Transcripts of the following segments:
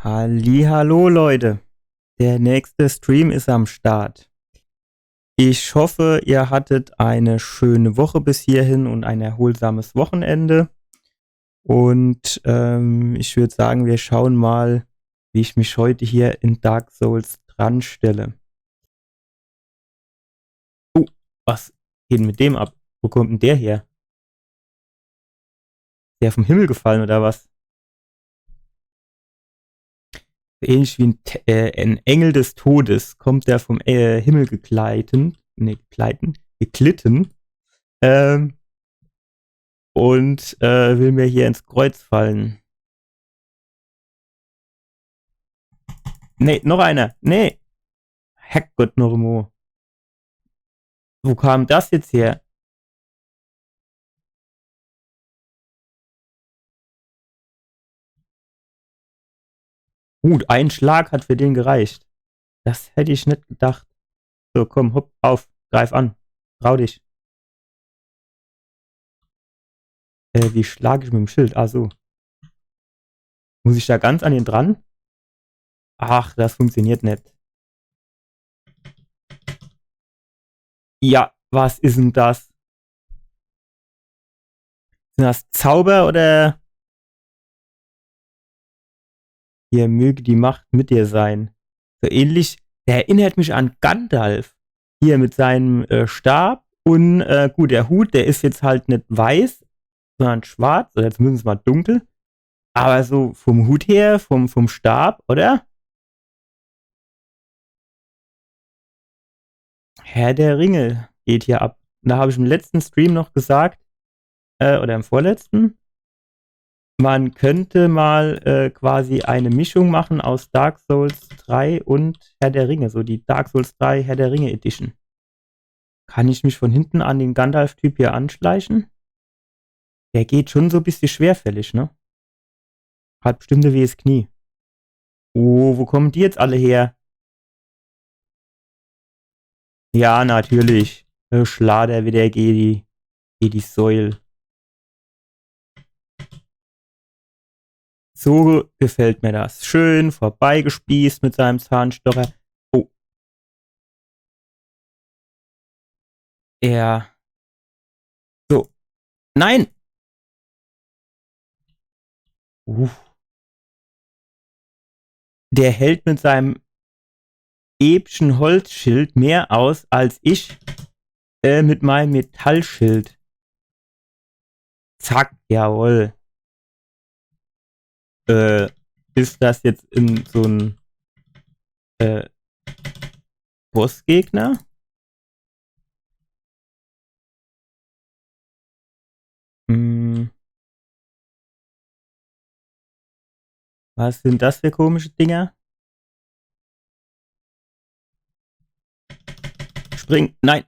Hallihallo Leute, der nächste Stream ist am Start. Ich hoffe, ihr hattet eine schöne Woche bis hierhin und ein erholsames Wochenende. Und ich würde sagen, wir schauen mal, wie ich mich heute hier in Dark Souls dran stelle. Oh, was geht denn mit dem ab? Wo kommt denn der her? Ist der vom Himmel gefallen oder was? Ähnlich wie ein Engel des Todes kommt der vom Himmel geglitten ähm, und will mir hier ins Kreuz fallen. Nee, noch einer. Nee. Herrgott, Normo. Wo kam das jetzt her? Gut, ein Schlag hat für den gereicht. Das hätte ich nicht gedacht. So, komm, hopp, auf, greif an. Trau dich. Wie schlage ich mit dem Schild? Ah, so. Muss ich da ganz an ihn dran? Ach, das funktioniert nicht. Ja, was ist denn das? Sind das Zauber oder? Hier möge die Macht mit dir sein. So ähnlich, der erinnert mich an Gandalf. Hier mit seinem Stab und gut, der Hut, der ist jetzt halt nicht weiß, sondern schwarz oder zumindest mal dunkel. Aber so vom Hut her, vom Stab, oder? Herr der Ringe geht hier ab. Da habe ich im letzten Stream noch gesagt, oder im vorletzten, man könnte mal quasi eine Mischung machen aus Dark Souls 3 und Herr der Ringe, so die Dark Souls 3 Herr der Ringe Edition. Kann ich mich von hinten an den Gandalf-Typ hier anschleichen? Der geht schon so ein bisschen schwerfällig, ne? Hat bestimmt ein wehes Knie. Oh, wo kommen die jetzt alle her? Ja, natürlich. Schlader wie der Gedi Säul. So gefällt mir das. Schön vorbeigespießt mit seinem Zahnstocher. Oh. Er. So. Nein! Der hält mit seinem epischen Holzschild mehr aus als ich mit meinem Metallschild. Zack, jawohl. Ist das jetzt in so ein Bossgegner? Was sind das für komische Dinger? Spring, nein.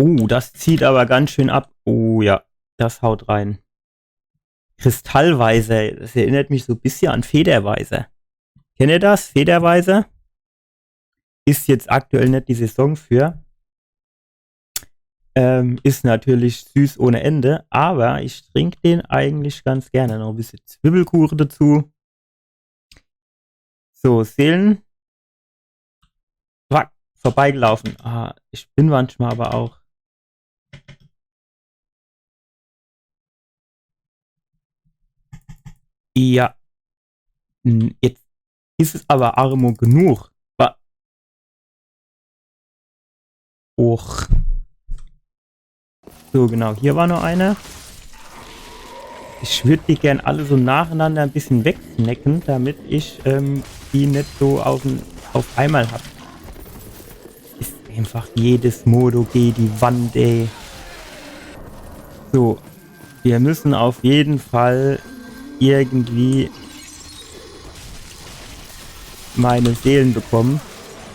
Oh, das zieht aber ganz schön ab. Oh ja, das haut rein. Kristallweiser, das erinnert mich so ein bisschen an Federweiser. Kennt ihr das? Federweiser? Ist jetzt aktuell nicht die Saison für. Ist natürlich süß ohne Ende, aber ich trinke den eigentlich ganz gerne. Noch ein bisschen Zwiebelkuchen dazu. So, Seelen. Vorbeigelaufen. Ah, ich bin manchmal aber auch. Ja. Jetzt ist es aber Armo genug. Och. So, genau. Hier war noch einer. Ich würde die gern alle so nacheinander ein bisschen wegsnacken, damit ich die nicht so auf einmal habe. Ist einfach jedes Modo geht die Wand, ey. So. Wir müssen auf jeden Fall irgendwie meine Seelen bekommen,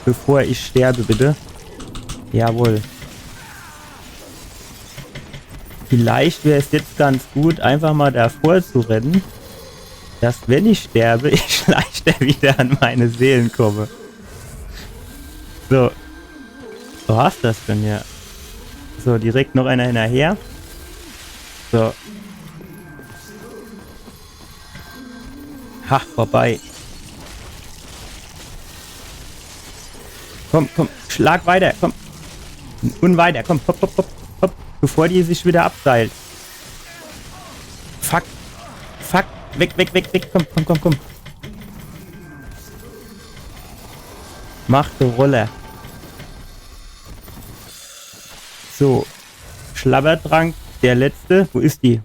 bevor ich sterbe, bitte. Jawohl. Vielleicht wäre es jetzt ganz gut, einfach mal davor zu rennen, dass wenn ich sterbe, ich leichter wieder an meine Seelen komme. So. Was war's das denn hier? So, direkt noch einer hinterher. So. Ha, vorbei. Komm, komm, schlag weiter, komm. Und weiter, komm, hopp, hopp, hopp, hopp. Bevor die sich wieder abseilt. Fuck. Fuck. Weg, weg, weg, weg. Komm, komm, komm, komm. Mach die Rolle. So. Schlabbertrank, der letzte. Wo ist die?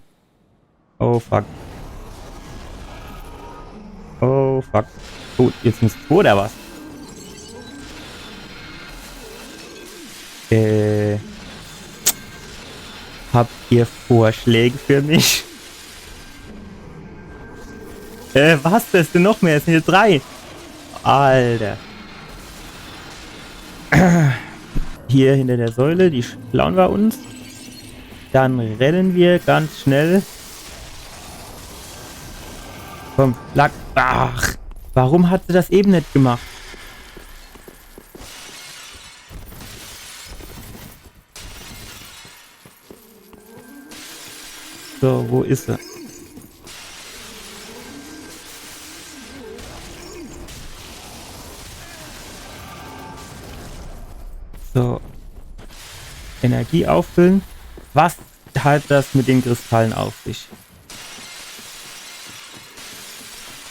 Oh, fuck. Oh, fuck. Oh, jetzt muss du oder was? Habt ihr Vorschläge für mich? Was? Das sind noch mehr. Es sind hier 3. Alter. Hier hinter der Säule, die klauen wir uns. Dann rennen wir ganz schnell. Komm, Lack. Ach, warum hat sie das eben nicht gemacht? So, wo ist sie? So. Energie auffüllen. Was hat das mit den Kristallen auf sich?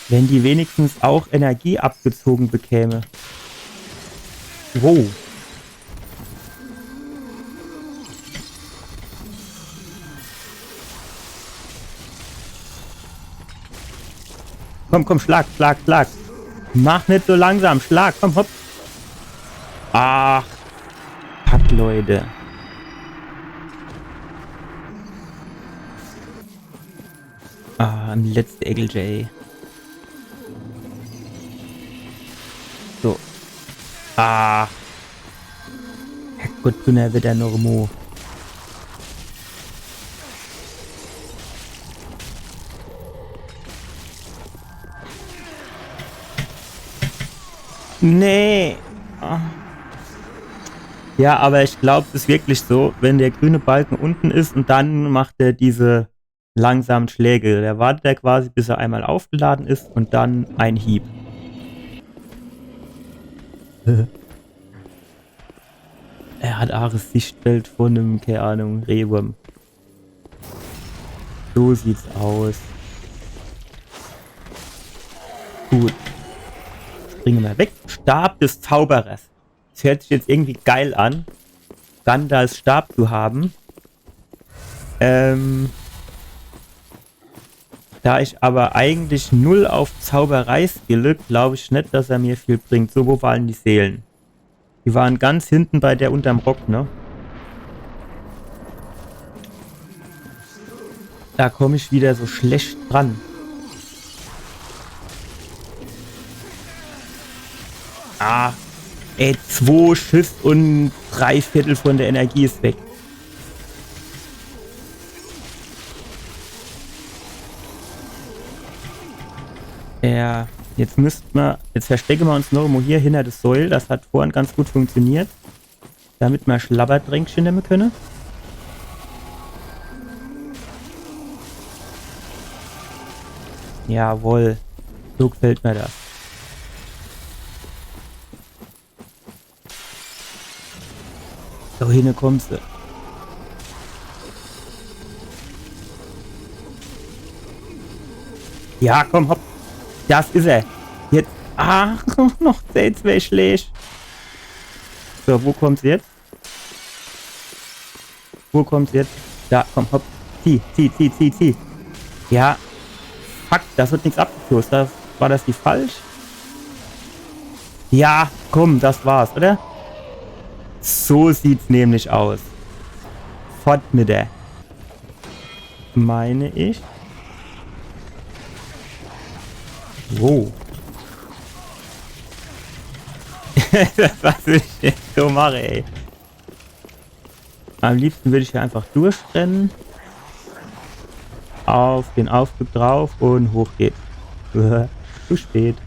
Wenn die wenigstens auch Energie abgezogen bekäme. Wow. Komm, komm, schlag, schlag, schlag. Mach nicht so langsam. Schlag, komm, hopp. Ach, Pack, Leute. Ah, letzte Egel-J. So. Ah. Herrgott, Dünner wird der Normo. Nee. Ah. Ja, aber ich glaube, es ist wirklich so, wenn der grüne Balken unten ist und dann macht er diese langsamen Schläge. Der wartet er quasi, bis er einmal aufgeladen ist und dann ein Hieb. Er hat Ares Sichtfeld von einem, keine Ahnung, Rehwurm. So sieht's aus. Gut. Springen wir weg. Stab des Zauberers. Das hört sich jetzt irgendwie geil an, Gandalfs Stab zu haben. Da ich aber eigentlich 0 auf Zauberei skille, glaube ich nicht, dass er mir viel bringt. So, wo waren die Seelen? Die waren ganz hinten bei der unterm Rock, ne? Da komme ich wieder so schlecht dran. Ah, ey, 2 Schiss und 3/4 von der Energie ist weg. Ja, jetzt jetzt verstecken wir uns noch mal hier hinter das Säul. Das hat vorhin ganz gut funktioniert. Damit wir Schlabberdränkchen nehmen können. Jawohl. So gefällt mir das. So, hin kommst du. Ja, komm, hopp. Das ist er. Jetzt. Ach, noch 2 Schläge. So, wo kommt's jetzt? Wo kommt's jetzt? Da, komm, hopp. Zieh. Ja. Fuck, das wird nichts abgekürzt. War das die falsch? Ja, komm, das war's, oder? So sieht's nämlich aus. Fort mit der. Meine ich. Wow. Was will ich jetzt so machen, ey? Am liebsten würde ich hier einfach durchrennen. Auf den Aufzug drauf und hoch geht. Zu spät.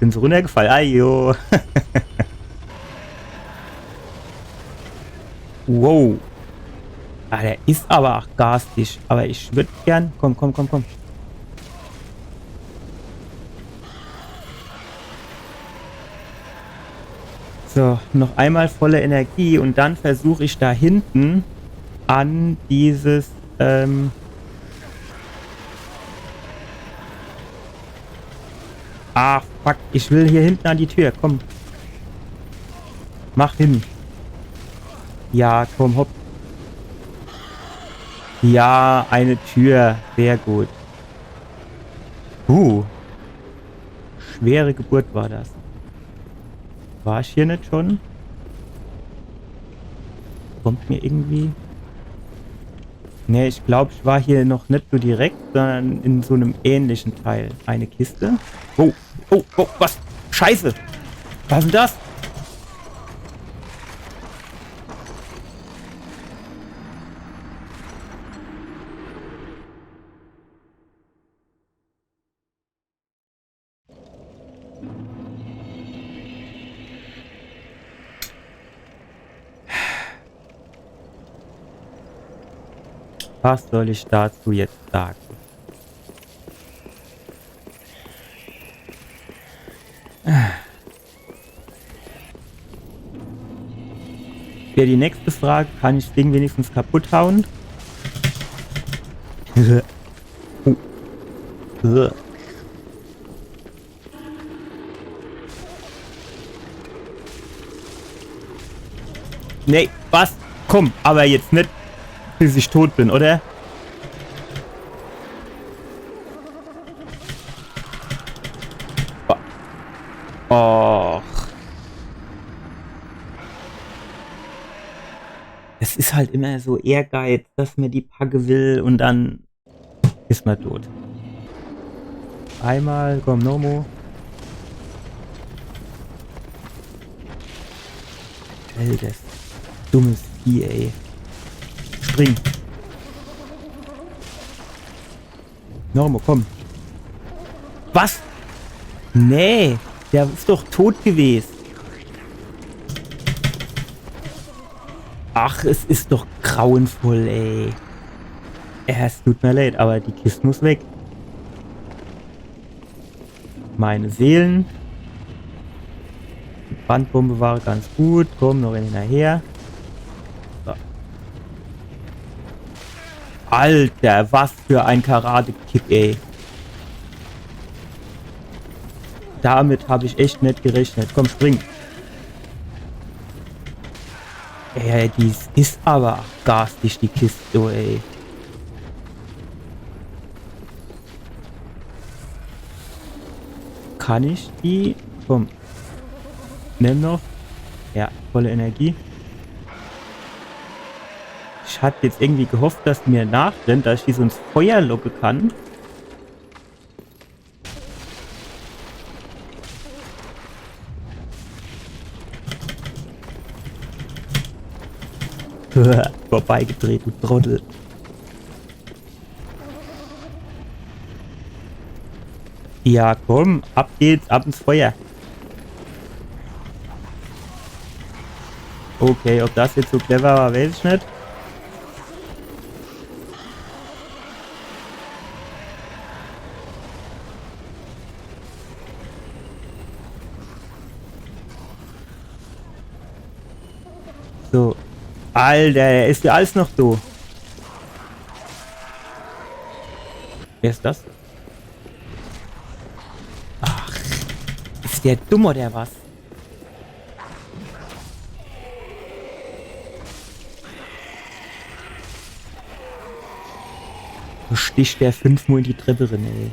Bin so runtergefallen. Ajo. Wow. Ah, der ist aber auch garstig. Aber ich würde gern. Komm. So, noch einmal volle Energie und dann versuche ich da hinten an dieses, ah, fuck, ich will hier hinten an die Tür, komm. Mach hin. Ja, komm, hopp. Ja, eine Tür, sehr gut. Schwere Geburt war das. War ich hier nicht schon? Kommt mir irgendwie... Ne, ich glaube, ich war hier noch nicht so direkt, sondern in so einem ähnlichen Teil. Eine Kiste. Oh, oh, oh, was? Scheiße! Was ist denn das? Was soll ich dazu jetzt sagen? Ja, die nächste Frage, kann ich das Ding wenigstens kaputt hauen? Nee, was? Komm, aber jetzt nicht, bis ich tot bin, oder? Och. Es ist halt immer so Ehrgeiz, dass man die Packe will und dann ist man tot. Einmal, komm, Nomo. Alter, dummes Vieh, ey. Spring. Nomo, komm. Was? Nee, der ist doch tot gewesen. Ach, es ist doch grauenvoll, ey. Es tut mir leid, aber die Kiste muss weg. Meine Seelen. Die Brandbombe war ganz gut. Komm, noch hinterher. So. Alter, was für ein Karate-Kick, ey. Damit habe ich echt nicht gerechnet. Komm, spring. Ey, die ist aber garstig, die Kiste, oh, ey. Kann ich die? Komm. Nimm noch. Ja, volle Energie. Ich hatte jetzt irgendwie gehofft, dass die mir nachrennt, dass ich die so ins Feuer locken kann. Vorbeigedreht, du Trottel. Ja, komm, ab geht's, ab ins Feuer. Okay, ob das jetzt so clever war, weiß ich nicht. So. Alter, ist ja alles noch so. Wer ist das? Ach, ist der dumm oder was? So sticht der 5-mal in die Treppe rein, ey.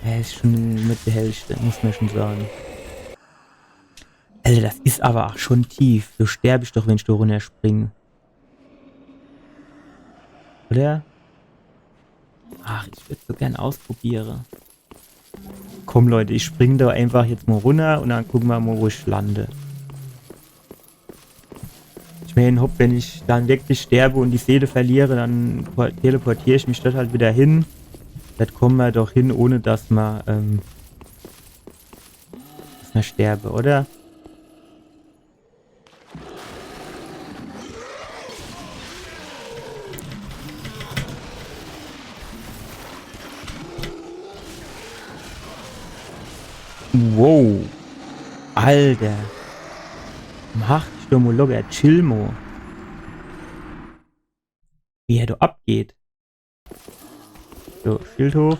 Er ist schon mit der Hälfte, muss man schon sagen. Alter, das ist aber auch schon tief. So sterbe ich doch, wenn ich da runter springe. Oder? Ach, ich würde so gern ausprobieren. Komm, Leute, ich springe da einfach jetzt mal runter und dann gucken wir mal, wo ich lande. Ich meine, hopp, wenn ich dann wirklich sterbe und die Seele verliere, dann teleportiere ich mich dort halt wieder hin. Das kommen wir doch hin, ohne dass man sterbe, oder? Wow. Alter. Mach dich doch mal locker, chill mo. Wie er da abgeht. So, Schild hoch.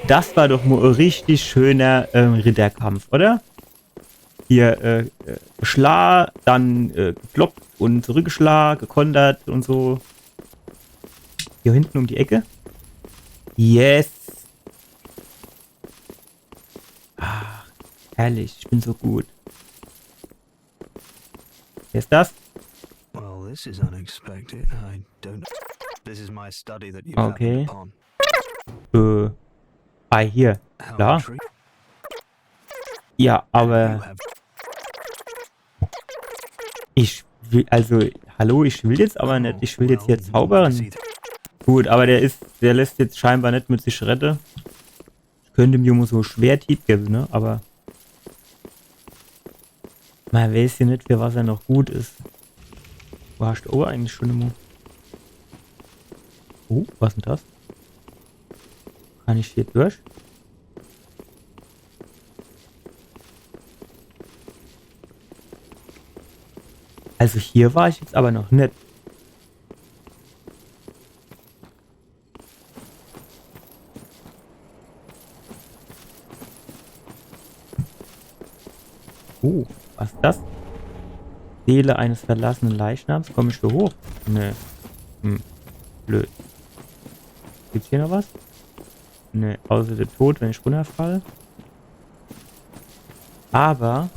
Das war doch mal ein richtig schöner Ritterkampf, oder? Hier geschlagen, dann geblockt und zurückgeschlagen, gekontert und so. Hier hinten um die Ecke. Yes. Ach, herrlich, ich bin so gut. Wer ist das? Well, this is unexpected. I don't. This is my study that you Okay. happened upon. Hier. How Klar. intriguing. Ja, You aber have ich will, also, hallo, ich will jetzt aber nicht. Ich will jetzt hier zaubern. Gut, aber der lässt jetzt scheinbar nicht mit sich retten. Ich könnte mir immer so Schwerthieb geben, ne? Aber man weiß ja nicht, für was er noch gut ist. Wo hast du eigentlich schon immer? Oh, was ist denn das? Kann ich hier durch? Also hier war ich jetzt aber noch nicht. Oh, was ist das? Seele eines verlassenen Leichnams. Komme ich da hoch? Nee. Blöd. Gibt's hier noch was? Nee, außer der Tod, wenn ich runterfalle. Aber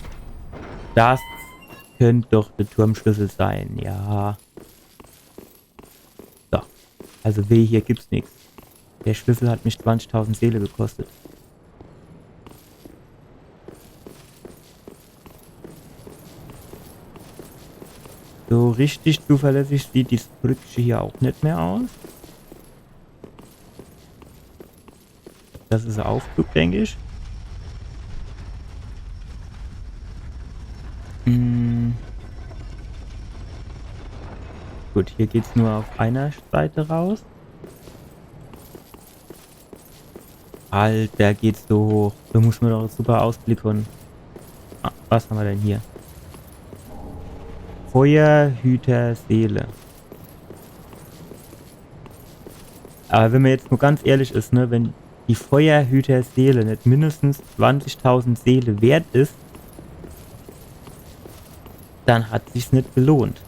das könnte doch der Turmschlüssel sein. Ja. So. Also weh, hier gibt's nichts. Der Schlüssel hat mich 20.000 Seele gekostet. So richtig zuverlässig sieht dieses Brückchen hier auch nicht mehr aus. Das ist ein Aufzug, denke ich. Gut, hier geht's nur auf einer Seite raus. Alter, geht's so hoch. Da muss man doch einen super Ausblick haben. Ah, was haben wir denn hier? Feuerhüter Seele. Aber wenn man jetzt nur ganz ehrlich ist, ne, wenn die Feuerhüter Seele nicht mindestens 20.000 Seele wert ist, dann hat sich's nicht gelohnt.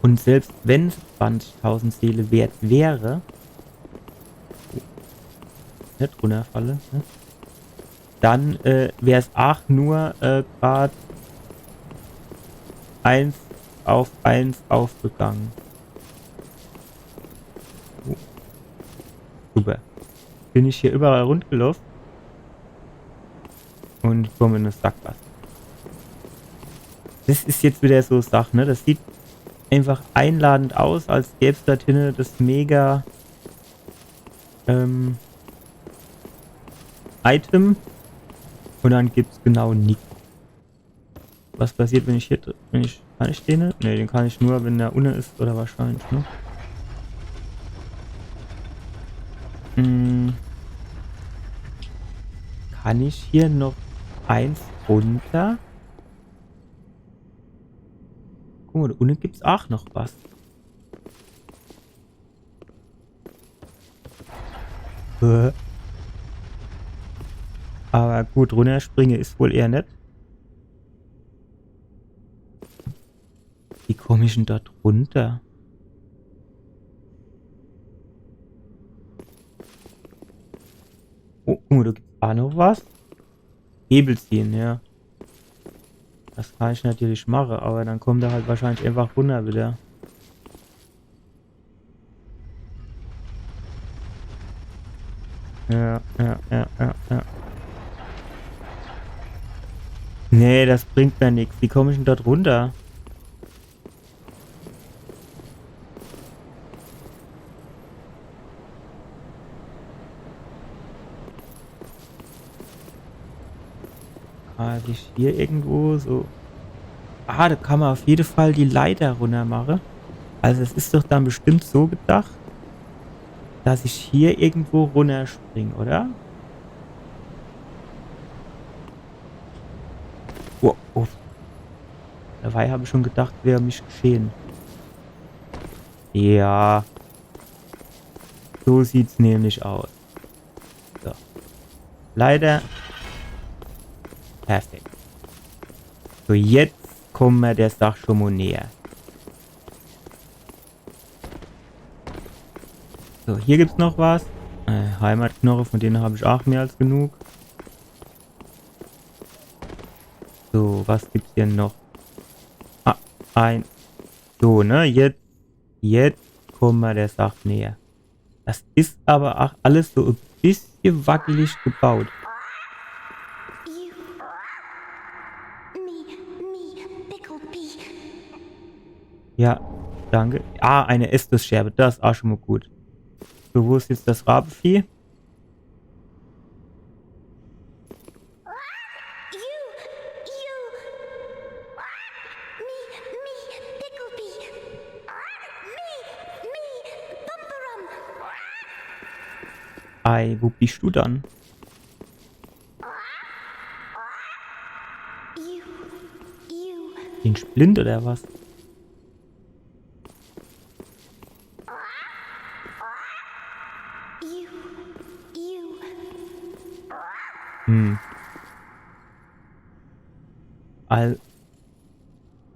Und selbst wenn es 20.000 Seele wert wäre, nicht runterfalle, ne? Dann wäre es auch nur gerade 1 auf 1 aufgegangen. Oh. Super. Bin ich hier überall rund gelaufen und komme in eine Sackgasse. Das ist jetzt wieder so Sache, ne? Das sieht einfach einladend aus, als gäbe es da drinnen das mega Item und dann gibt es genau nichts. Was passiert, wenn ich hier kann ich den nicht? Ne, den kann ich nur, wenn der unten ist oder wahrscheinlich, ne? Kann ich hier noch eins runter? Guck mal, da unten gibt es auch noch was. Aber gut, runterspringen ist wohl eher nett. Wie komme ich denn dort runter? Oh, da gibt es auch noch was. Hebel ziehen, ja. Das kann ich natürlich machen, aber dann kommt er halt wahrscheinlich einfach runter wieder. Ja. Nee, das bringt mir nichts. Wie komme ich denn dort runter? Kann ich hier irgendwo so... Ah, da kann man auf jeden Fall die Leiter runter machen. Also es ist doch dann bestimmt so gedacht, dass ich hier irgendwo runterspringe, oder? Oh, oh. Dabei habe ich schon gedacht, wäre mich geschehen. Ja. So sieht's nämlich aus. So. Leider. Perfekt. So, jetzt kommen wir der Sache schon mal näher. So, hier gibt's noch was. Heimatknochen, von denen habe ich auch mehr als genug. So, was gibt's hier noch? So, ne? Jetzt kommen wir der Sache näher. Das ist aber auch alles so ein bisschen wackelig gebaut. Ja, danke. Ah, eine Estus-Scherbe. Das ist auch schon mal gut. So, wo ist jetzt das Rabenvieh? Ei, wo bist du dann? Bin ich blind oder was?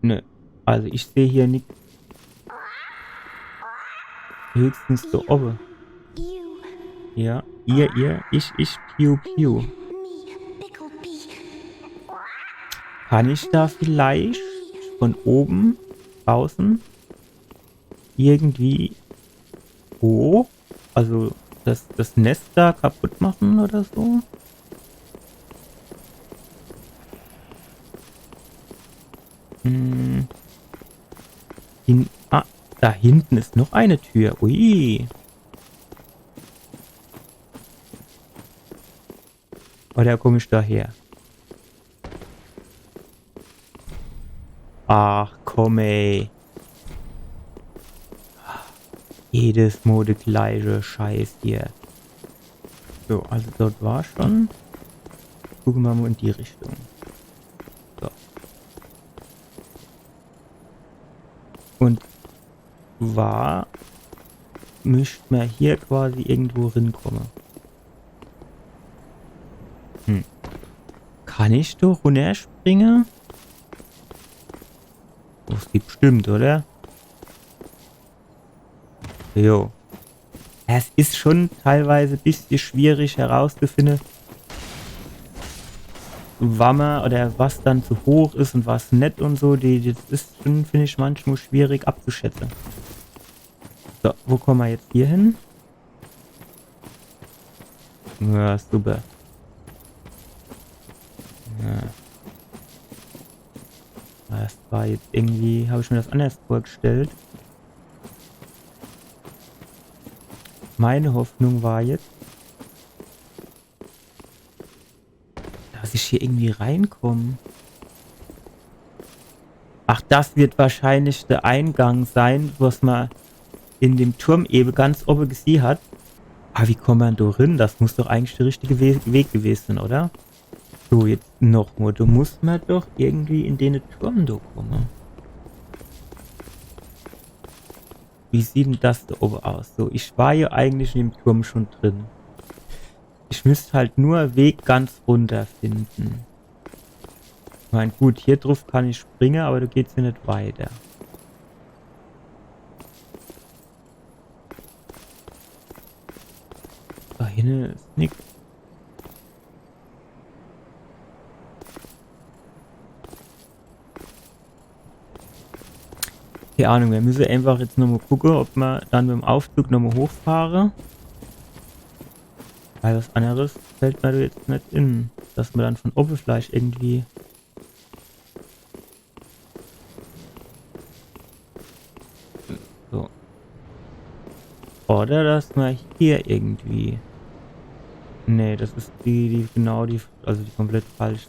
Nö. Also ich sehe hier nichts. Höchstens so oben. Ja, ihr, ich, piu, piu. Kann ich da vielleicht von oben, draußen, irgendwie hoch, also das Nest da kaputt machen oder so? Da hinten ist noch eine Tür. Ui. Oder komme ich daher? Ach, komm ey. Jedes Mal gleiche Scheiß hier. So, also dort war schon. Gucken wir mal in die Richtung. So. Und müsste man hier quasi irgendwo rinkommen. Kann ich doch runterspringen? Das geht bestimmt, oder? Jo. Es ist schon teilweise ein bisschen schwierig herauszufinden, wann man oder was dann zu hoch ist und was nicht und so. Das ist schon, finde ich, manchmal schwierig abzuschätzen. So, wo kommen wir jetzt hier hin? Ja, super. Ja. Das war jetzt irgendwie, habe ich mir das anders vorgestellt. Meine Hoffnung war jetzt, dass ich hier irgendwie reinkomme. Ach, das wird wahrscheinlich der Eingang sein, was man in dem Turm eben ganz oben gesehen hat. Aber wie kommt man da rein? Das muss doch eigentlich der richtige Weg gewesen sein, oder? So, jetzt nochmal. Da muss man doch irgendwie in den Turm da kommen. Wie sieht denn das da oben aus? So, ich war ja eigentlich in dem Turm schon drin. Ich müsste halt nur einen Weg ganz runter finden. Ich meine, gut, hier drauf kann ich springen, aber da geht's ja nicht weiter. Da hinten ist nichts. Keine Ahnung, wir müssen einfach jetzt nochmal gucken, ob wir dann mit dem Aufzug nochmal hochfahren. Weil was anderes fällt mir da jetzt nicht in. Dass wir dann von oben vielleicht irgendwie... So. Oder dass wir hier irgendwie... Nee, das ist also die komplett falsche.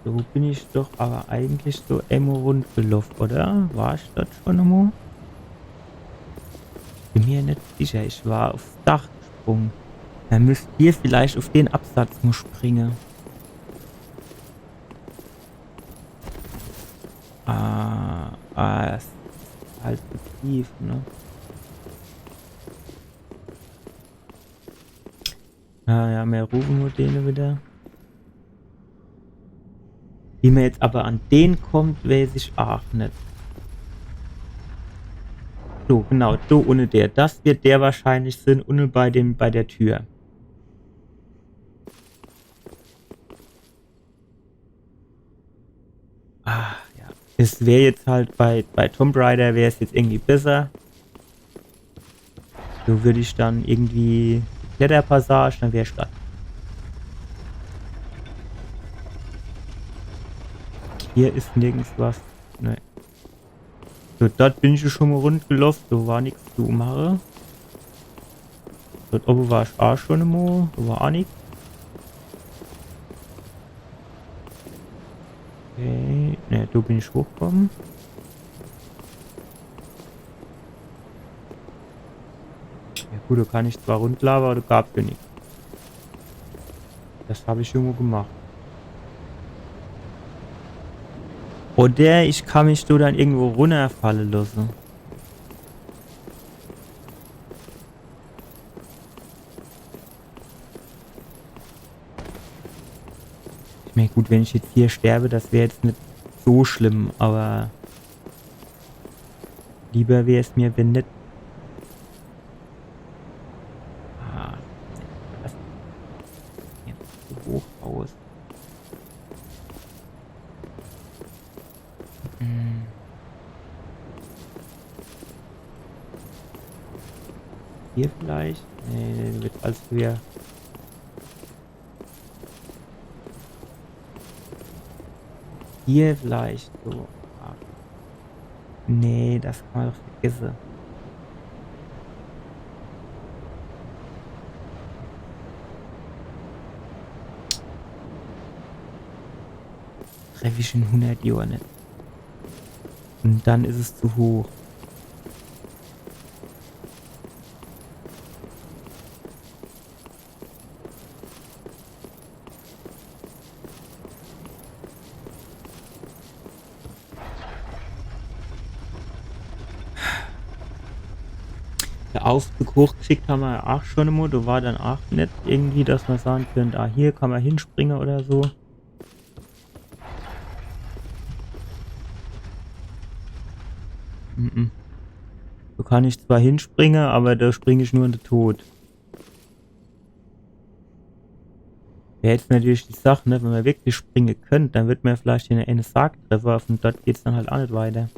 So, So bin ich doch aber eigentlich so immer rund gelaufen, oder? War ich dort schon einmal? Bin mir nicht sicher. Ich war aufs Dach gesprungen. Dann müsst ihr vielleicht auf den Absatz nur springen. Das ist halt zu tief, ne? Ja, wir rufen nur den wieder. Wie man jetzt aber an den kommt, weiß ich auch nicht. So, genau, so ohne der. Das wird der wahrscheinlich sein, ohne bei der Tür. Ah, ja. Es wäre jetzt halt bei Tomb Raider wäre es jetzt irgendwie besser. So würde ich dann irgendwie die Kletterpassage, dann wäre Stadt. Hier ist nirgends was. Ne. So, dort bin ich schon mal rund gelaufen, da war nichts zu machen. Dort oben war ich auch schon mal, da war auch nichts. Okay, ne, da bin ich hochgekommen. Ja gut, da kann ich zwar rundlaufen, aber da gab es ja nichts. Das habe ich schon mal gemacht. Oder ich kann mich da dann irgendwo runterfallen lassen. Ich meine, gut, wenn ich jetzt hier sterbe, das wäre jetzt nicht so schlimm, aber lieber wäre es mir, wenn nicht. Ah, das sieht jetzt so hoch aus. Hm. Hier vielleicht? Nee, wird alles schwer. Hier vielleicht so. Ah, nee, das kann man doch vergessen. Treffe ich in 100 Jahren nicht. Und dann ist es zu hoch. Der Aufzug hochgeschickt haben wir auch schon einmal. Da war dann auch nicht irgendwie, dass man sagen könnte, ah, hier kann man hinspringen oder so. Mhm. Da kann ich zwar hinspringen, aber da springe ich nur in den Tod. Wäre jetzt natürlich die Sache, ne? Wenn man wirklich springen könnte, dann wird man vielleicht in eine Sargtreffer und dort geht es dann halt auch nicht weiter.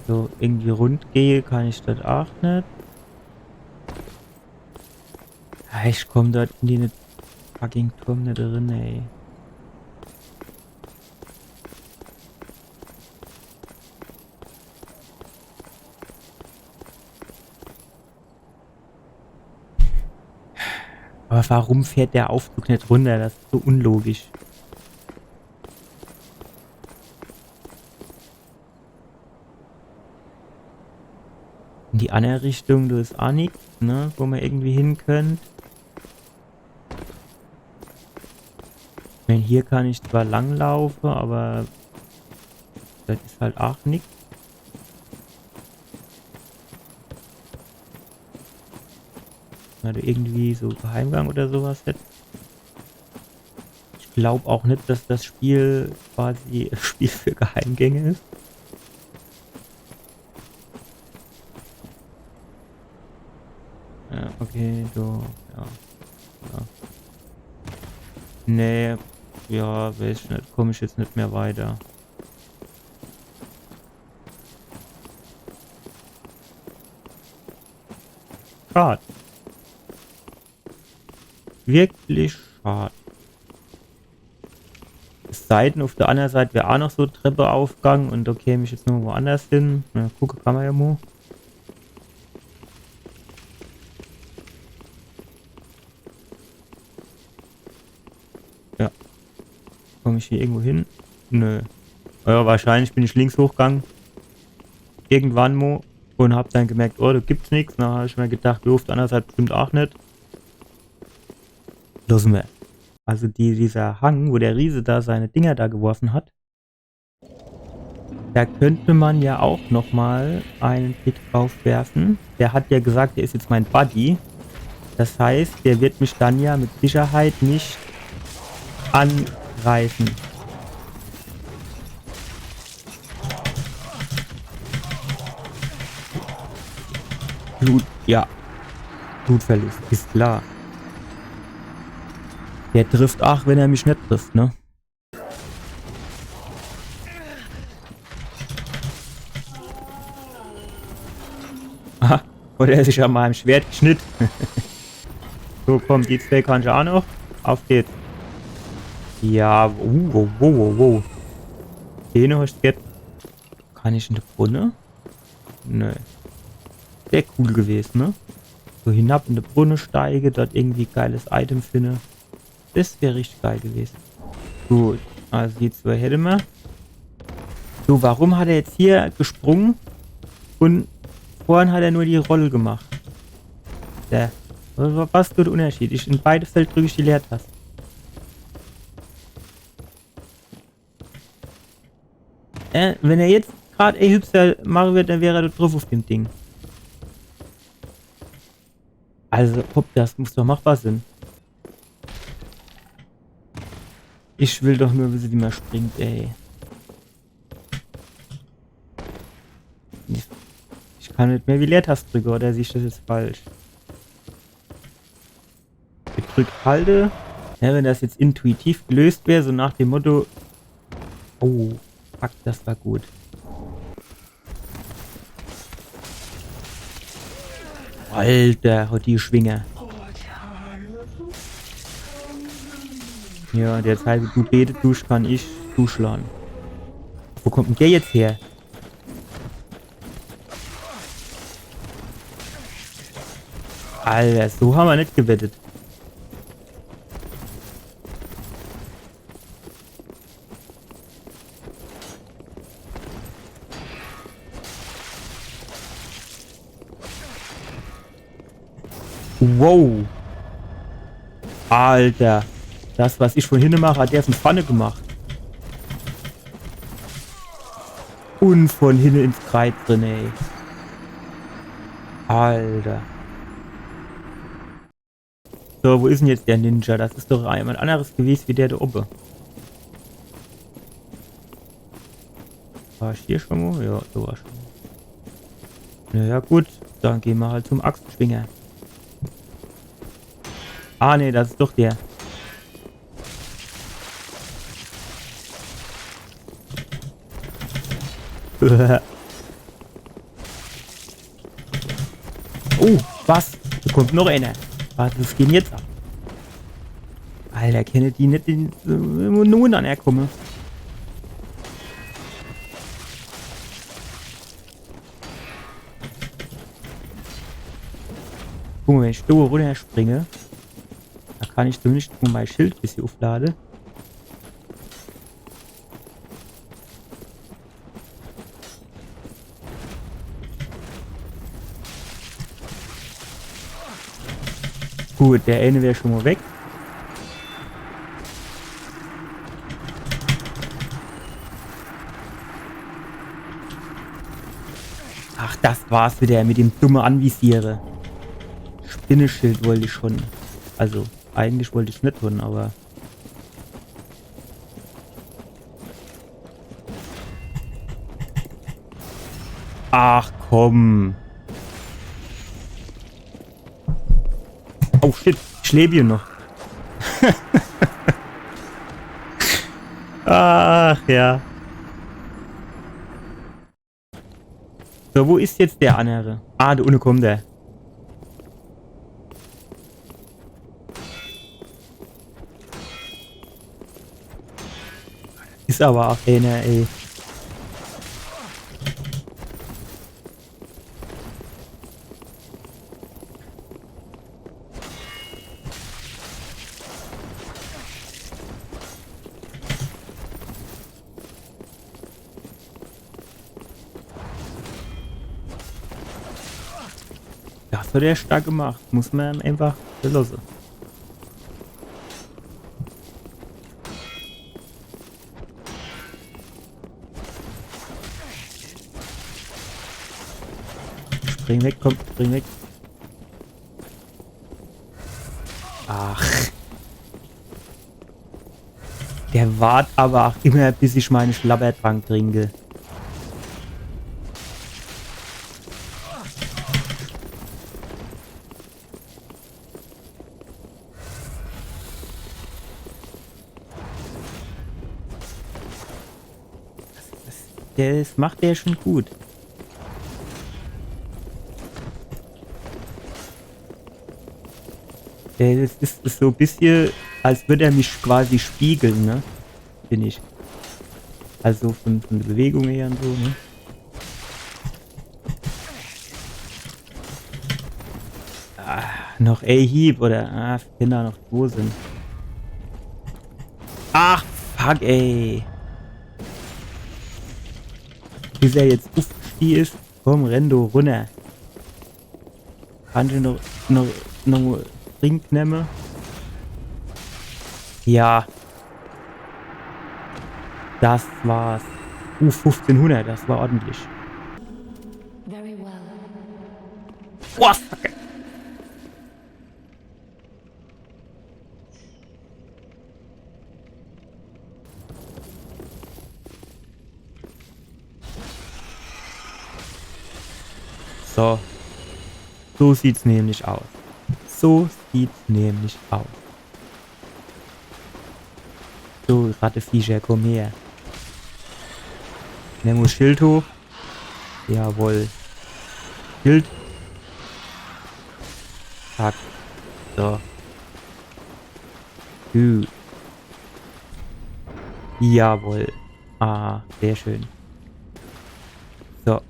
So, irgendwie rund gehe kann ich das auch nicht. Ja, ich komme dort in den fucking Turm nicht drin, ey. Aber warum fährt der Aufzug nicht runter? Das ist so unlogisch. In die andere Richtung, da ist auch nichts, ne? Wo man irgendwie hin könnt. Ich meine, hier kann ich zwar langlaufen, aber das ist halt auch nichts. Wenn du irgendwie so Geheimgang oder sowas hättest. Ich glaube auch nicht, dass das Spiel quasi ein Spiel für Geheimgänge ist. Ja, okay, so, ja. Ja. Nee, ja, weiß ich nicht, komme ich jetzt nicht mehr weiter. Schade. Wirklich schade. Seiten. Auf der anderen Seite wäre auch noch so Treppe aufgegangen und da käme ich jetzt noch woanders hin. Na, gucken kann man ja mal. Ja. Komme ich hier irgendwo hin? Nö. Ja, wahrscheinlich bin ich links hochgegangen. Irgendwann mal. Und hab dann gemerkt, oh, da gibt's nichts. Dann habe ich mir gedacht, auf der anderen Seite bestimmt auch nicht. Lassen wir. Also dieser Hang, wo der Riese da seine Dinger da geworfen hat, da könnte man ja auch nochmal einen Blick drauf werfen. Der hat ja gesagt, der ist jetzt mein Buddy. Das heißt, der wird mich dann ja mit Sicherheit nicht angreifen. Blut, ja. Blutverlust, ist klar. Der trifft auch, wenn er mich nicht trifft, ne? Aha, oder er sich an meinem Schwert geschnitten. So, komm, die zwei kann ich auch noch. Auf geht's. Ja, wow. Den hast du jetzt. Kann ich in die Brunne? Nö. Sehr cool gewesen, ne? So hinab in die Brunne steige, dort irgendwie geiles Item finde. Das wäre richtig geil gewesen. Gut, also die zwei hätte man. So, warum hat er jetzt hier gesprungen? Und vorhin hat er nur die Rolle gemacht. Der. Was ist der Unterschied? In beide Feld drücke ich die Leertaste. Wenn er jetzt gerade Hübser machen wird, dann wäre er drauf auf dem Ding. Also, hopp, das muss doch machbar sein. Ich will doch nur wissen, wie man springt, ey. Ich kann nicht mehr wie Leertaste drücken, oder sehe ich das jetzt falsch? Gedrückt halte. Ja, wenn das jetzt intuitiv gelöst wäre, so nach dem Motto... Oh, fuck, das war gut. Alter, hat die Schwinger. Ja, derzeit, wie du betet tust, kann ich zuschlagen. Wo kommt denn der jetzt her? Alter, so haben wir nicht gewettet. Wow. Alter. Das, was ich von hinten mache, hat der von Pfanne gemacht. Und von hinten ins Kreis drin, ey. Alter. So, wo ist denn jetzt der Ninja? Das ist doch jemand anderes gewesen wie der da oben. War ich hier schon mal? Ja, so war schon mal. Naja, gut. Dann gehen wir halt zum Axtschwinger. Ah, ne, das ist doch der. Oh, was? Da kommt noch einer. Was geht jetzt ab? Alter, kenne die nicht den nun anerkomme. Guck mal, wenn ich da runter springe, da kann ich zumindest mein Schild ein bisschen aufladen. Gut, der eine wäre schon mal weg. Ach, das war's wieder mit dem dummen Anvisiere. Spinneschild wollte ich schon. Also, eigentlich wollte ich es nicht tun, aber... Ach komm. Oh shit, ich lebe hier noch. Ach ja. So, wo ist jetzt der andere? Ah, da unten kommt der. ist aber auch einer, ey. Das hat er stark gemacht. Muss man einfach belosen. Spring weg, komm, spring weg. Ach. Der wart aber auch immer, bis ich meine Schlabbertrank trinke. Das macht der schon gut. Das ist so ein bisschen, als würde er mich quasi spiegeln, ne? Bin ich. Also von der Bewegung her und so, ne? Ah, noch A-Hieb oder wenn da noch 2 sind. Ach, fuck, ey. Bis er jetzt aufgestiegen ist, komm, Rendo runter. Kann ich noch Trink nehmen? Ja. Das war's. 1500, das war ordentlich. Very well. Boah, fuck. So. So sieht's nämlich aus. So sieht's nämlich aus. So, Ratteviecher, komm her. Nemo Schild hoch. Jawohl. Schild. Zack. So. Gut. Jawohl. Ah, sehr schön. So.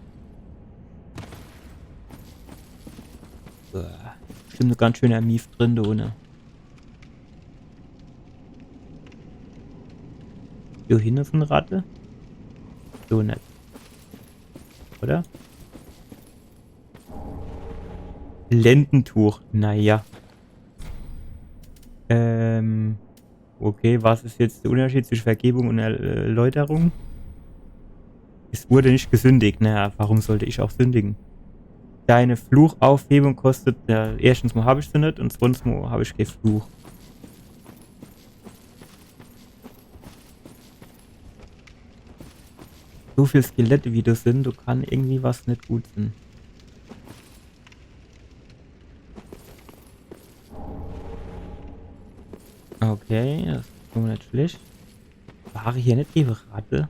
Bestimmt ein ganz schöner Mief drin, du, ne? Hier hin ist eine Ratte. So nett. Oder? Lendentuch. Naja. Okay, was ist jetzt der Unterschied zwischen Vergebung und Erläuterung? Es wurde nicht gesündigt. Naja, warum sollte ich auch sündigen? Deine Fluchaufhebung kostet, ja, erstens mal habe ich sie nicht und zweitens mal habe ich keinen Fluch. So viel Skelette wie das sind, du kann irgendwie was nicht gut sein. Okay, das ist schon nicht schlecht. War hier nicht die Ratte?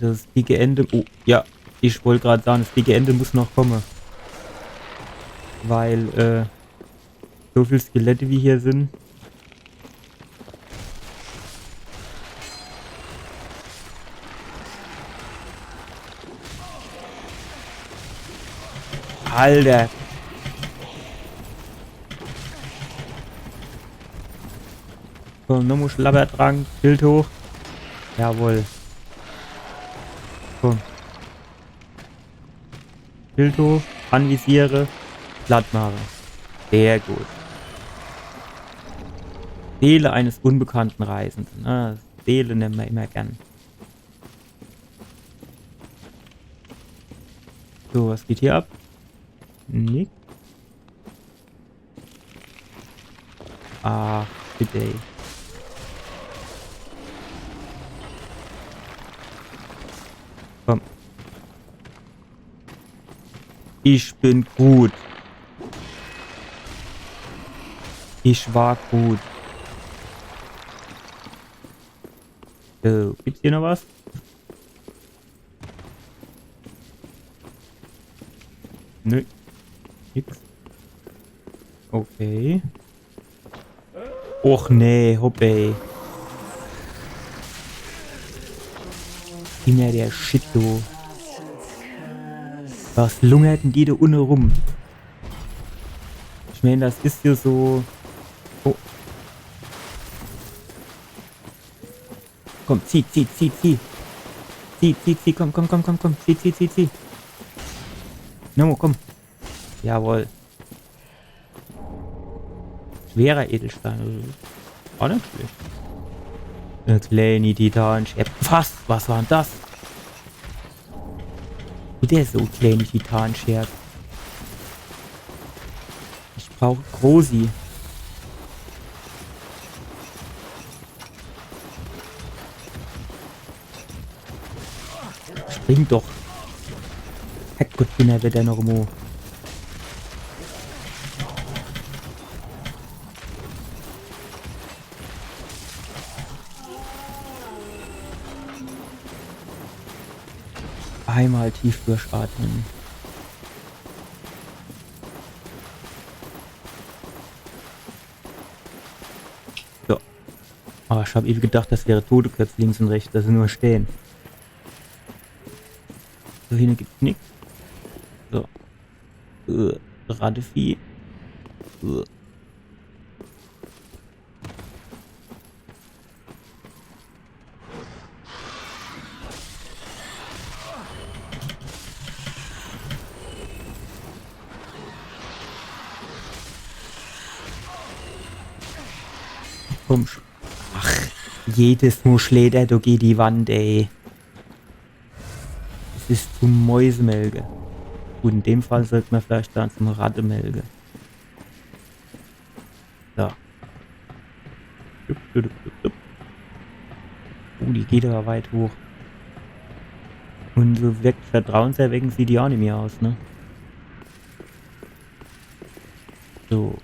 Das dicke Ende. Oh, ja. Ich wollte gerade sagen, das dicke Ende muss noch kommen. Weil, so viele Skelette wie hier sind. Alter. So, nochmal Schlabbertrank. Schild hoch. Jawohl. Komm. Schild hoch. Anvisiere. Platt machen. Sehr gut. Seele eines unbekannten Reisenden. Ah, Seele nennen wir immer gern. So, was geht hier ab? Nick. Ah, bitte. Komm. Ich bin gut. Ich war gut. So, gibt's hier noch was? Nö. Nix. Okay. Och nee, hoppey. Immer der Shit, du. Was lungert denn die da unten rum? Ich meine, das ist hier so... Oh. Komm, zieh. Zieh, komm. Zieh. No, komm. Jawohl. Schwerer Edelstein. Auch nicht schlecht. Eine kleine Titanscherbe. Was war denn das? Wieder so kleine Titanscherbe. Ich brauche Grosi. Spring doch. Herrgott, bin er wieder noch mo. Einmal tief durchatmen. So. Aber ich habe eben gedacht, das wäre Toteköpfe links und rechts, dass sie nur stehen. So, hier gibt's nichts. So. Radevieh. Komm. Ach, jedes Muschleder, du geh die Wand, ey. Es ist zum Mäusemelke. Gut, in dem Fall sollte man vielleicht dann zum Rattemelke. So. Die geht aber weit hoch. Und so wirkt vertrauenserweckend sieht die auch nicht mehr aus, ne? So.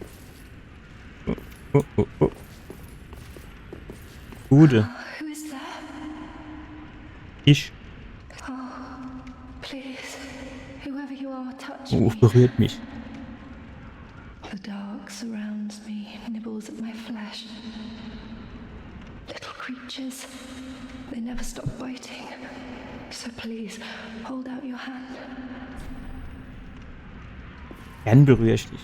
Oh. Gute. Who is there? Ich. Please, whoever you are, touch Oh, me. berührt mich. The dark surrounds me, nibbles at my flesh. Little creatures, they never stop biting. So please, hold out your hand. Gern berühre ich dich.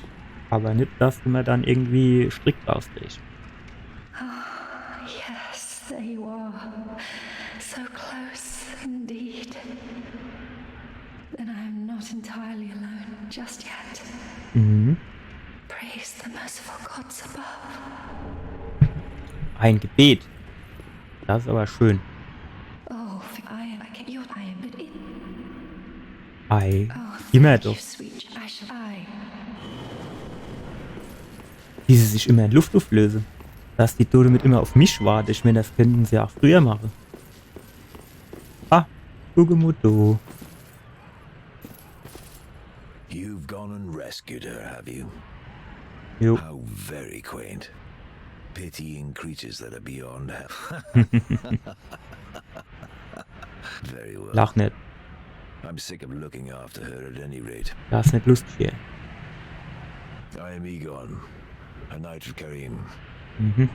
Aber nicht, dass du mir dann irgendwie strikt ausdrehst. Yes, there you are. So close indeed. Then I am not entirely alone just yet. Mhm. Praise the merciful gods above. Ein Gebet. Das ist aber schön. Oh, I get your I am it. Ei. Oh, Immer thank you, doch. sweet. I shall. I. Wie sie sich immer in Luft auflösen. Dass die Tote mit immer auf mich wartet. Ich meine, das könnten sie auch früher machen. Ah, Gugemuto. You've gone and rescued her, have you? Jo. How very quaint. Pitying creatures that are beyond help. Very well. Lach nicht. I'm sick of looking after her at any rate. Das ist nicht lustig hier. I am Egon, a knight of Karim. Mhm.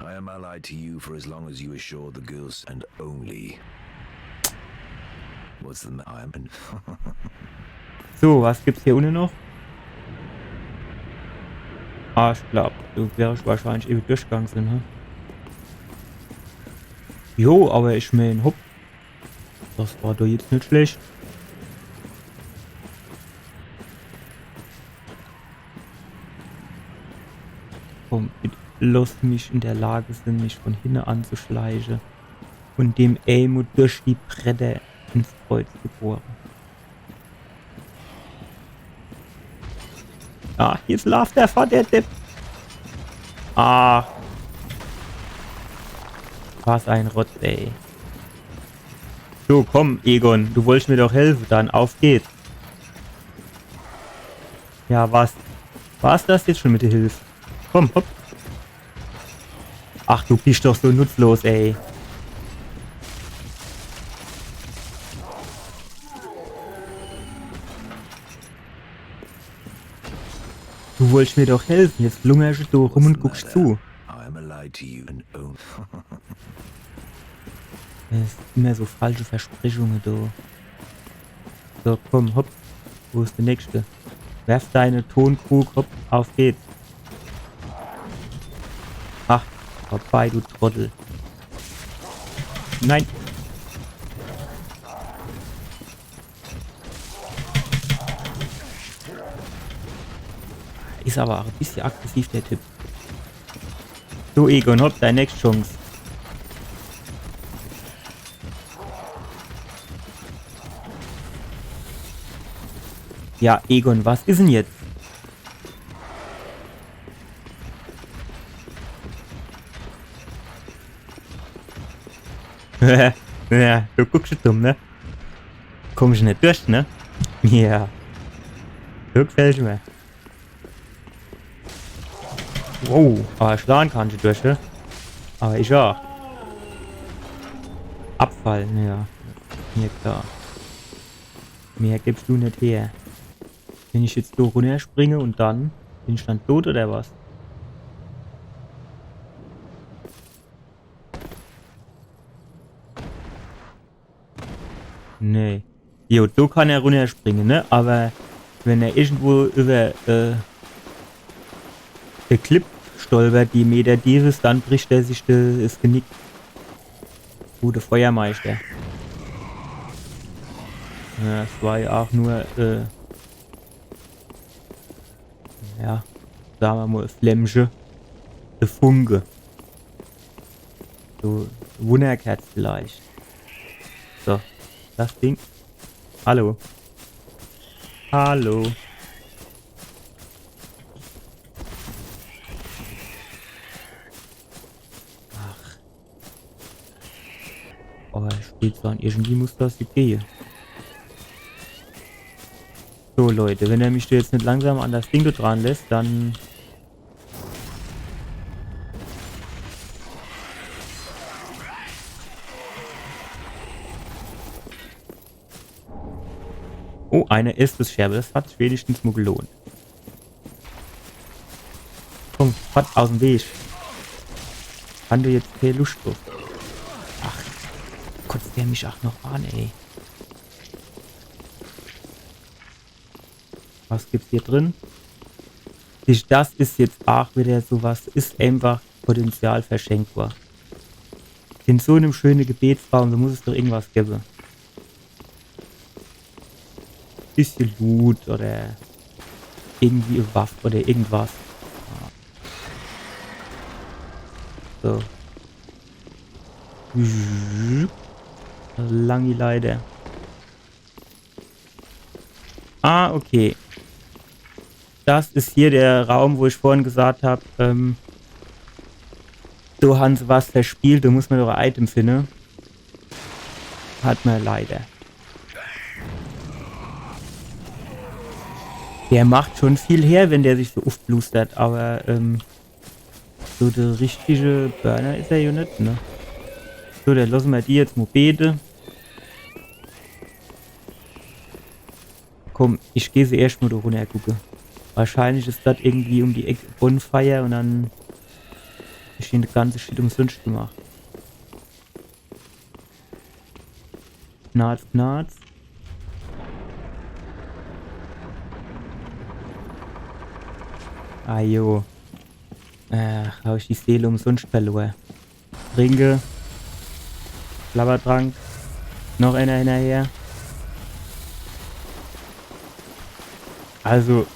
I am allied to you for as long as you assure the girls and only. What's the I am. So, was gibt's hier unten noch? Ah, ich glaube, du wärst wahrscheinlich ewig durchgegangen sind, ne? Jo, aber ich mein, hopp. Das war doch jetzt nicht schlecht. Komm, bitte lass mich in der Lage sind, mich von hinten anzuschleichen und dem Elmut durch die Bretter ins Kreuz zu bohren. Ah, jetzt läuft der Vater, Depp. Ah. Was ein Rotz, ey. So, komm, Egon, du wolltest mir doch helfen, dann auf geht's. Ja, was? War's das jetzt schon mit der Hilfe? Komm, hopp. Ach, du bist doch so nutzlos, ey. Du wolltest mir doch helfen. Jetzt lungerst du da rum und guckst zu. I am allied to you and own. Das sind immer so falsche Versprechungen da. So, komm, hopp. Wo ist der nächste? Werf deine Tonkrug, hopp, auf geht's. Ach, vorbei, du Trottel. Nein. Ist aber auch ein bisschen aggressiv, der Typ. So, Egon, hopp, deine nächste Chance. Ja, Egon, was ist denn jetzt? Ja, du guckst dumm, ne? Kommst du nicht durch, ne? Ja. Du gefällst mir. Wow, aber schlagen kannst du durch, ne? Aber ich auch. Abfall, ja. Mir klar. Mehr gibst du nicht her. Wenn ich jetzt so runter springe und dann bin ich dann tot oder was? Nee. Jo, du kann er runterspringen, ne? Aber wenn er irgendwo über der Clip stolpert, die Meter dieses, dann bricht er sich das Genick. Gute Feuermeister. Ja, es war ja auch nur, ja, sagen wir mal, Flämmchen. Der Funke. So, Wunderkerz vielleicht. So, das Ding. Hallo. Hallo. Ach. Aber steht so an, irgendwie muss das gehen. So Leute, wenn er mich da jetzt nicht langsam an das Ding dran lässt, dann... Oh, eine Estus-Scherbe, das hat sich wenigstens mal gelohnt. Komm, was aus dem Weg. Kann du jetzt keine Lust drauf. Ach, kotzt der mich auch noch an, ey. Was gibt's hier drin? Das ist jetzt auch wieder sowas, ist einfach Potenzial verschenkt war. In so einem schönen Gebetsbaum, da muss es doch irgendwas geben. Bisschen Loot oder irgendwie eine Waffe oder irgendwas. So. Lange leider. Ah, okay. Das ist hier der Raum, wo ich vorhin gesagt habe, du hast was verspielt, du musst mir doch ein Item finden. Hat man leider. Der macht schon viel her, wenn der sich so aufblustert, aber so der richtige Burner ist er ja nicht, ne? So, dann lassen wir die jetzt mal beten. Komm, ich gehe sie erst mal da runter gucken. Wahrscheinlich ist das irgendwie um die Ecke Bonfire und dann ist das ganze Shit umsonst gemacht. Knarz, Knarz. Ah jo. Habe ich die Seele umsonst verloren. Trinke. Flabbertrank. Noch einer hinterher. Also,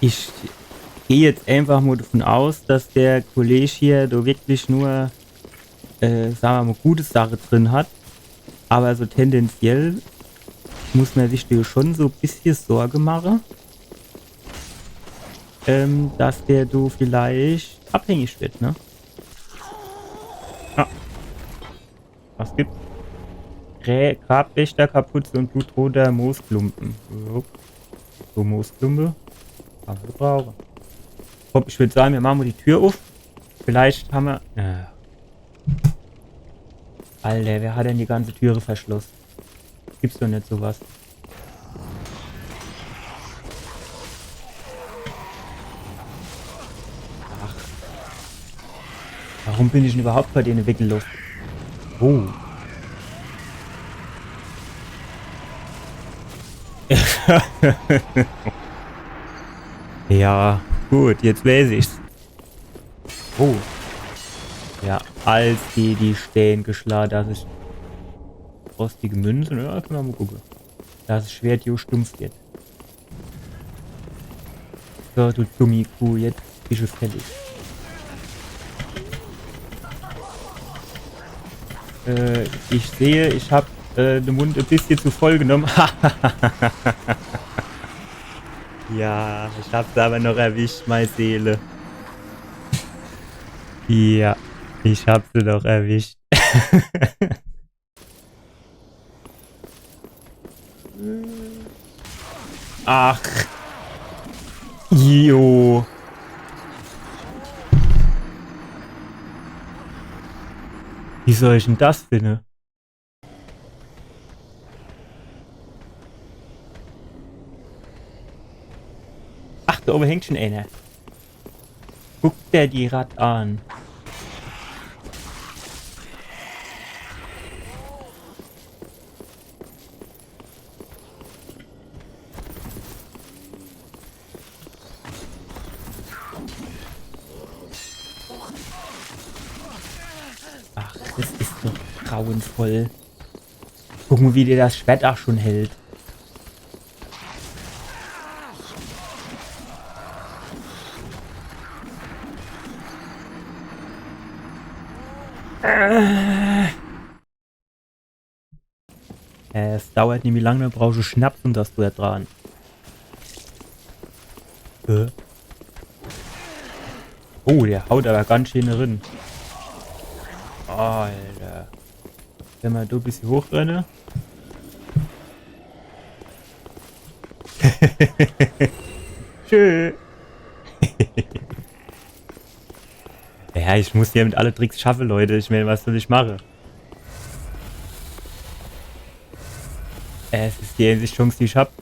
ich gehe jetzt einfach mal davon aus, dass der Kollege hier da wirklich nur, sagen wir mal, gute Sache drin hat. Aber so tendenziell muss man sich da schon so ein bisschen Sorge machen, dass der du vielleicht abhängig wird, ne? Ah. Was gibt's? Grabwächter, Kapuze und blutroter Moosklumpen. So Moosklumpe. Kann man brauchen. Hopp, ich würde sagen, wir machen mal die Tür auf. Vielleicht haben wir... Alter, wer hat denn die ganze Türe verschlossen? Gibt's doch nicht sowas. Warum bin ich denn überhaupt bei denen weggelaufen? Oh. Ja, gut, jetzt weiß ich's. Oh. Ja, als die stehen geschlagen, das ist rostige Münzen. Ja, können wir mal gucken. Das Schwert hier stumpf wird. So, du Dummikuh, jetzt bist du fertig. Ich sehe, ich habe den Mund ein bisschen zu voll genommen. Ja, ich hab's aber noch erwischt, meine Seele. Ja, ich hab sie noch erwischt. Ach. Jo. Wie soll ich denn das finden? Ach, da oben hängt schon einer. Guckt der die Rad an. Ach, das ist doch grauenvoll. Gucken, wie der das Schwert auch schon hält. Es dauert nämlich lange, dann brauchst du Schnaps und das da dran. Oh, der haut aber ganz schön drin. Alter. Wenn wir da ein bisschen hochrennen. Tschö. Ja, ich muss hier mit alle Tricks schaffen, Leute. Ich meine, was soll ich machen? Es ist die einzige Chance, die ich hab.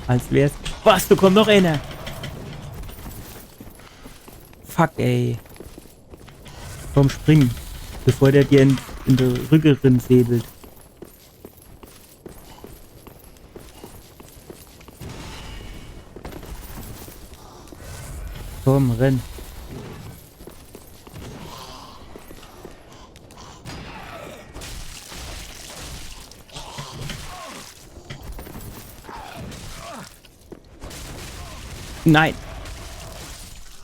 Als wär's... Was, du kommst noch einer! Fuck, ey. Komm, spring. Bevor der dir in der Rückerin säbelt. Komm, renn. Nein.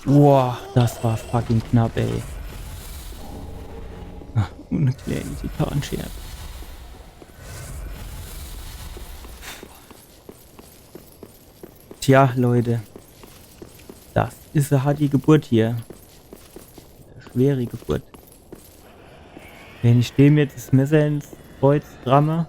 Boah, das war fucking knapp, ey. Ach, eine kleine Titanenscherbe. Tja, Leute. Das ist eine harte Geburt hier. Eine schwere Geburt. Wenn ich dem jetzt das Messer ins Kreuz ramme.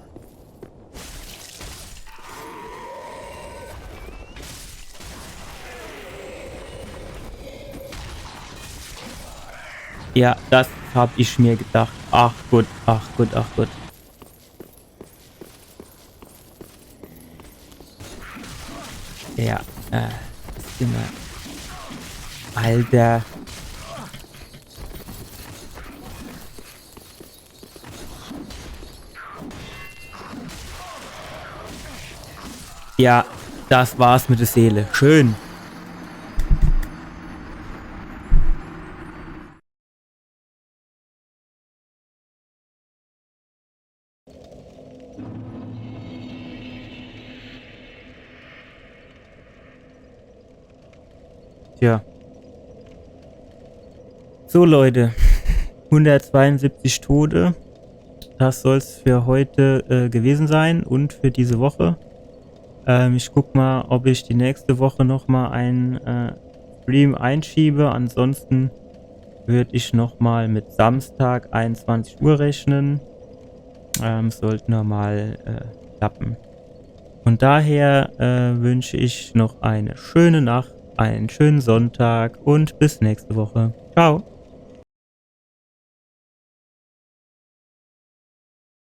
Ja, das habe ich mir gedacht. Ach gut, ach gut, ach gut. Ja, ist immer... Alter. Ja, das war's mit der Seele. Schön. Tja. So, Leute. 172 Tote. Das soll es für heute gewesen sein und für diese Woche. Ich guck mal, ob ich die nächste Woche nochmal einen Stream einschiebe. Ansonsten würde ich nochmal mit Samstag 21 Uhr rechnen. Sollte normal klappen. Von daher wünsche ich noch eine schöne Nacht, einen schönen Sonntag und bis nächste Woche. Ciao.